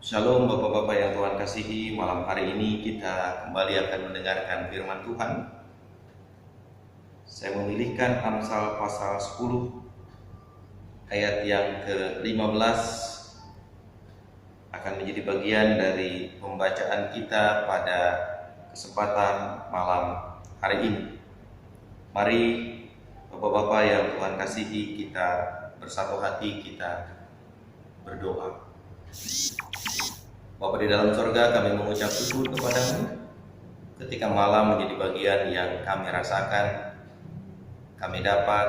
Shalom Bapak-Bapak yang Tuhan kasihi, malam hari ini kita kembali akan mendengarkan firman Tuhan. Saya memilihkan Amsal pasal 10 ayat yang ke-15 akan menjadi bagian dari pembacaan kita pada kesempatan malam hari ini. Mari Bapak-Bapak yang Tuhan kasihi, kita bersatu hati, kita berdoa. Bapa di dalam sorga, kami mengucap syukur kepadamu ketika malam menjadi bagian yang kami rasakan. Kami dapat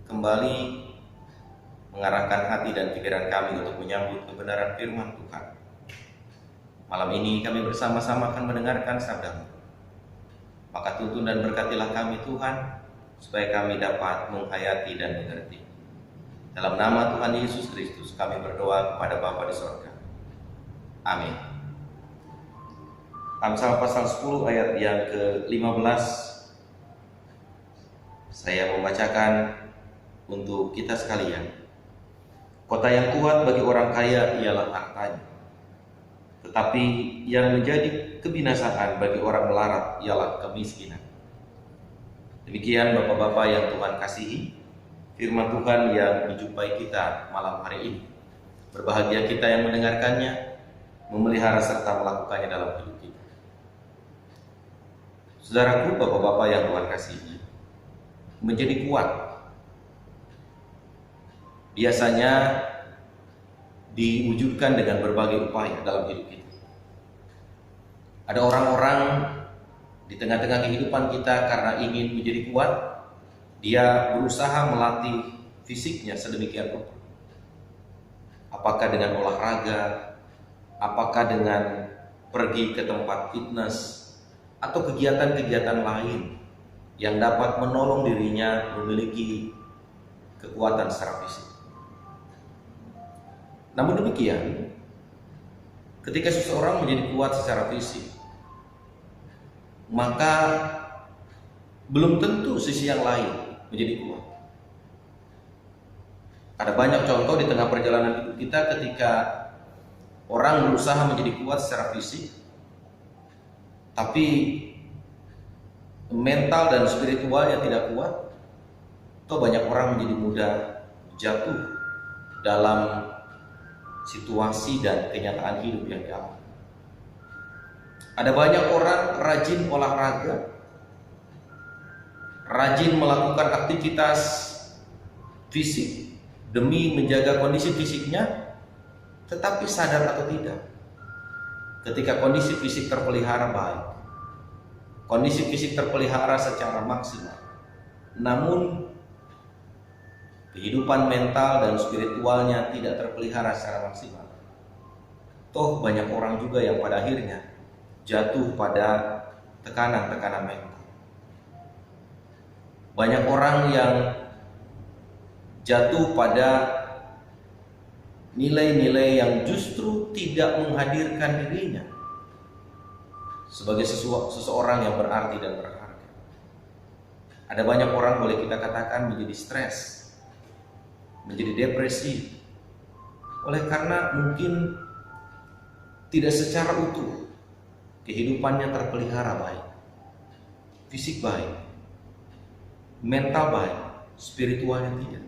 kembali mengarahkan hati dan pikiran kami untuk menyambut kebenaran firman Tuhan. Malam ini kami bersama-sama akan mendengarkan sabda-Mu. Maka tuntun dan berkatilah kami Tuhan, supaya kami dapat menghayati dan mengerti. Dalam nama Tuhan Yesus Kristus kami berdoa kepada Bapa di sorga. Amin. Amsal pasal 10 ayat yang ke-15 saya membacakan untuk kita sekalian. Kota yang kuat bagi orang kaya ialah hartanya, tetapi yang menjadi kebinasaan bagi orang melarat ialah kemiskinan. Demikian Bapak-Bapak yang Tuhan kasihi, firman Tuhan yang menjumpai kita malam hari ini. Berbahagia kita yang mendengarkannya, memelihara serta melakukannya dalam hidup kita. Saudaraku, Bapak-Bapak yang Tuhan kasihi, menjadi kuat biasanya diwujudkan dengan berbagai upaya dalam hidup kita. Ada orang-orang di tengah-tengah kehidupan kita karena ingin menjadi kuat, dia berusaha melatih fisiknya sedemikian rupa. Apakah dengan olahraga, apakah dengan pergi ke tempat fitness atau kegiatan-kegiatan lain yang dapat menolong dirinya memiliki kekuatan secara fisik. Namun demikian, ketika seseorang menjadi kuat secara fisik, maka belum tentu sisi yang lain menjadi kuat. Ada banyak contoh di tengah perjalanan hidup kita ketika orang berusaha menjadi kuat secara fisik, tapi mental dan spiritualnya tidak kuat, atau banyak orang menjadi mudah jatuh dalam situasi dan kenyataan hidup yang dialami. Ada banyak orang rajin olahraga, rajin melakukan aktivitas fisik demi menjaga kondisi fisiknya, tetapi sadar atau tidak, ketika kondisi fisik terpelihara baik, kondisi fisik terpelihara secara maksimal, namun kehidupan mental dan spiritualnya tidak terpelihara secara maksimal. Toh banyak orang juga yang pada akhirnya jatuh pada tekanan-tekanan mental. Banyak orang yang jatuh pada nilai-nilai yang justru tidak menghadirkan dirinya sebagai seseorang yang berarti dan berharga. Ada banyak orang, boleh kita katakan, menjadi stres, menjadi depresi, oleh karena mungkin tidak secara utuh kehidupannya terpelihara baik, fisik baik, mental baik, spiritualnya tidak.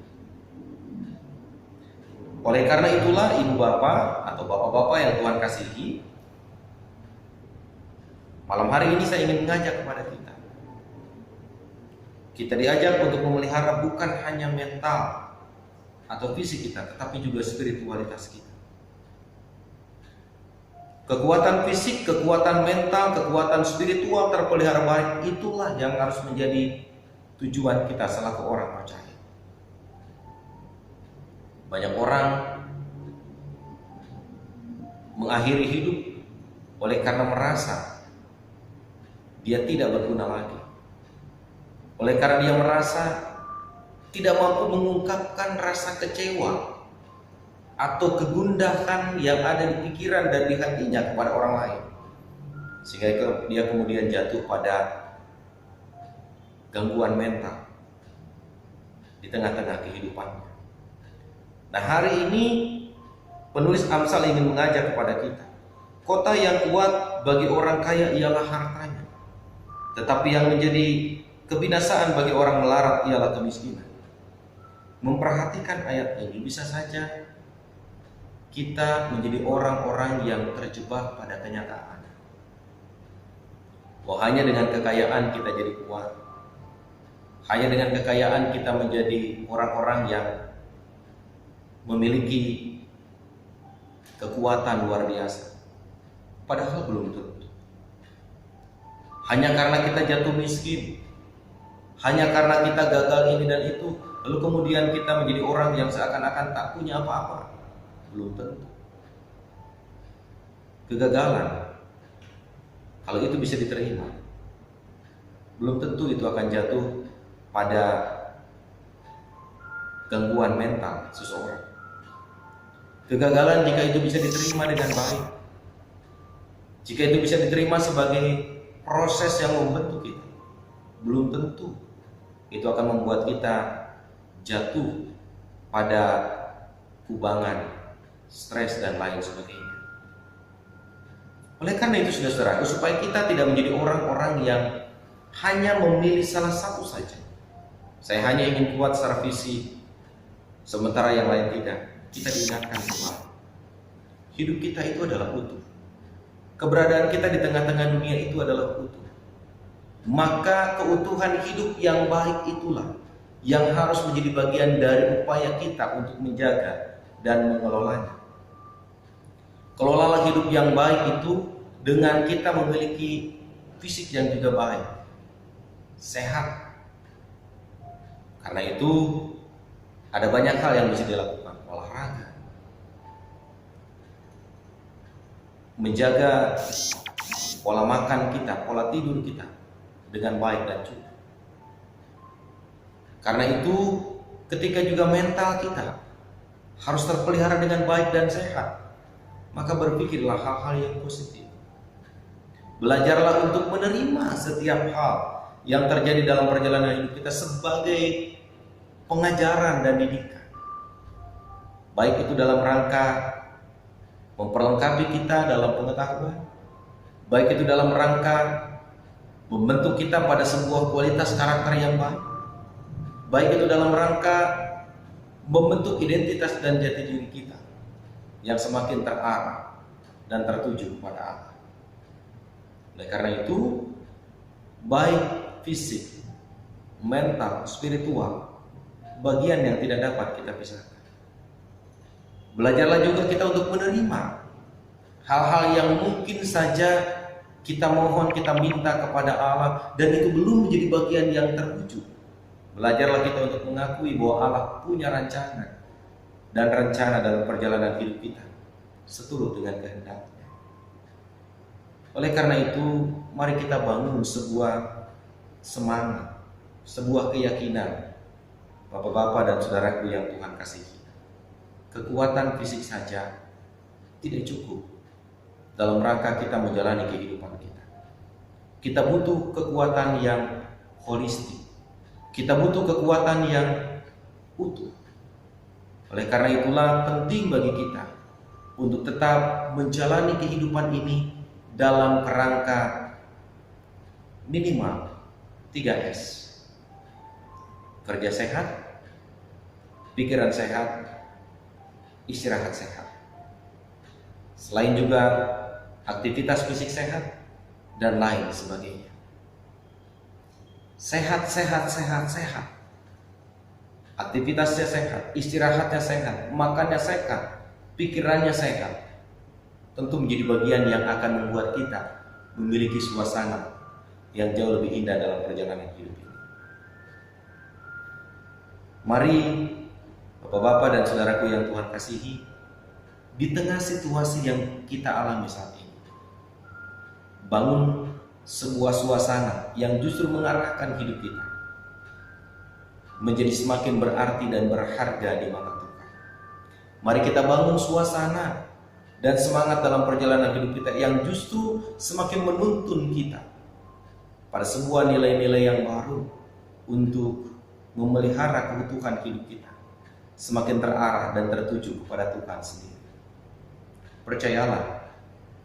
Oleh karena itulah ibu bapak atau bapak-bapak yang Tuhan kasihi, malam hari ini saya ingin mengajak kepada kita. Kita diajak untuk memelihara bukan hanya mental atau fisik kita, tetapi juga spiritualitas kita. Kekuatan fisik, kekuatan mental, kekuatan spiritual terpelihara baik, itulah yang harus menjadi tujuan kita selaku orang percaya. Banyak orang mengakhiri hidup oleh karena merasa dia tidak berguna lagi, oleh karena dia merasa tidak mampu mengungkapkan rasa kecewa atau kegundahan yang ada di pikiran dan di hatinya kepada orang lain, sehingga dia kemudian jatuh pada gangguan mental di tengah-tengah kehidupannya. Nah, hari ini Penulis Amsal ingin mengajak kepada kita, kota yang kuat bagi orang kaya ialah hartanya, tetapi yang menjadi kebinasaan bagi orang melarat ialah kemiskinan. Memperhatikan ayat ini bisa saja kita menjadi orang-orang yang terjebak pada kenyataan bahwa hanya dengan kekayaan kita jadi kuat, hanya dengan kekayaan kita menjadi orang-orang yang memiliki kekuatan luar biasa. Padahal belum tentu. Hanya karena kita jatuh miskin, hanya karena kita gagal ini dan itu, lalu kemudian kita menjadi orang yang seakan-akan tak punya apa-apa. Belum tentu. Kegagalan, kalau itu bisa diterima, belum tentu itu akan jatuh pada gangguan mental seseorang. Kegagalan jika itu bisa diterima dengan baik, jika itu bisa diterima sebagai proses yang membentuk kita, belum tentu itu akan membuat kita jatuh pada kubangan, stres dan lain sebagainya. Oleh karena itu saudara-saudaraku, supaya kita tidak menjadi orang-orang yang hanya memilih salah satu saja. Saya hanya ingin kuat secara fisik, sementara yang lain tidak. Kita diingatkan bahwa hidup kita itu adalah utuh. Keberadaan kita di tengah-tengah dunia itu adalah utuh. Maka keutuhan hidup yang baik itulah yang harus menjadi bagian dari upaya kita untuk menjaga dan mengelolanya. Kelolalah hidup yang baik itu dengan kita memiliki fisik yang juga baik, sehat. Karena itu ada banyak hal yang bisa dilakukan. Olahraga, menjaga pola makan kita, pola tidur kita dengan baik dan cukup. Karena itu ketika juga mental kita harus terpelihara dengan baik dan sehat, maka berpikirlah hal-hal yang positif. Belajarlah untuk menerima setiap hal yang terjadi dalam perjalanan hidup kita sebagai pengajaran dan didikan. Baik itu dalam rangka memperlengkapi kita dalam pengetahuan, baik itu dalam rangka membentuk kita pada sebuah kualitas karakter yang baik, baik itu dalam rangka membentuk identitas dan jati diri kita yang semakin terarah dan tertuju kepada Allah. Oleh karena itu, baik fisik, mental, spiritual, bagian yang tidak dapat kita pisahkan. Belajarlah juga kita untuk menerima hal-hal yang mungkin saja kita mohon, kita minta kepada Allah dan itu belum menjadi bagian yang terwujud. Belajarlah kita untuk mengakui bahwa Allah punya rancangan dan rencana dalam perjalanan hidup kita seturut dengan kehendaknya. Oleh karena itu, mari kita bangun sebuah semangat, sebuah keyakinan, Bapak-bapak dan saudaraku yang Tuhan kasihi. Kekuatan fisik saja tidak cukup dalam rangka kita menjalani kehidupan kita. Kita butuh kekuatan yang holistik. Kita butuh kekuatan yang utuh. Oleh karena itulah penting bagi kita untuk tetap menjalani kehidupan ini dalam kerangka minimal 3S. Kerja sehat, pikiran sehat, istirahat sehat. Selain juga aktivitas fisik sehat dan lain sebagainya. Sehat, sehat, sehat, sehat. Aktivitasnya sehat, istirahatnya sehat, makannya sehat, pikirannya sehat. Tentu menjadi bagian yang akan membuat kita memiliki suasana yang jauh lebih indah dalam perjalanan hidup ini. Mari Bapak-bapak dan saudaraku yang Tuhan kasihi, di tengah situasi yang kita alami saat ini, bangun sebuah suasana yang justru mengarahkan hidup kita menjadi semakin berarti dan berharga di mata Tuhan. Mari kita bangun suasana dan semangat dalam perjalanan hidup kita yang justru semakin menuntun kita pada sebuah nilai-nilai yang baru untuk memelihara keutuhan hidup kita semakin terarah dan tertuju kepada Tuhan sendiri. Percayalah,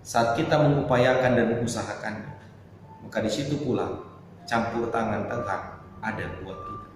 saat kita mengupayakan dan mengusahakannya, maka di situ pula campur tangan Tuhan ada buat kita.